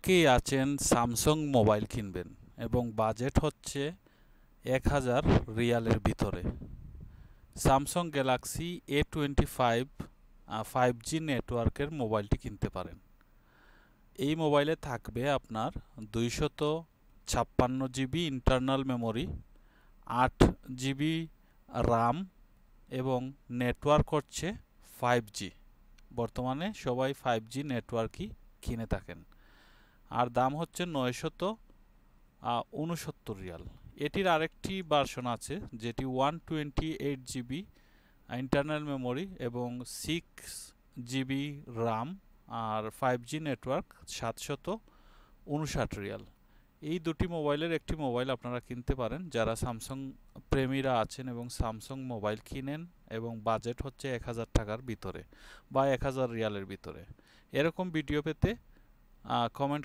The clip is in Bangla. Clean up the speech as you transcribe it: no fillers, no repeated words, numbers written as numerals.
অনেকেই আছেন স্যামসাং মোবাইল কিনবেন এবং বাজেট হচ্ছে 1000 রিয়ালের ভিতরে। স্যামসাং গ্যালাক্সি A25 5G নেটওয়ার্কের মোবাইলটি কিনতে পারেন। এই মোবাইলে থাকবে আপনার 256 GB internal memory, 8 GB RAM এবং নেটওয়ার্ক হচ্ছে 5G। বর্তমানে সবাই 5G নেটওয়ার্কই কিনে থাকেন। আর দাম হচ্ছে 969 রিয়াল। এটির আরেকটি ভার্সন আছে যেটি 128 GB ইন্টারনাল মেমোরি এবং 6 GB RAM আর 5G নেটওয়ার্ক 759 রিয়াল। এই দুটি মোবাইলের একটি মোবাইল আপনারা কিনতে পারেন যারা স্যামসাং প্রেমীরা আছেন এবং স্যামসাং মোবাইল কিনেন এবং বাজেট হচ্ছে 1000 টাকার ভিতরে বা 1000 রিয়ালের ভিতরে। এরকম ভিডিও পেতে কমেন্ট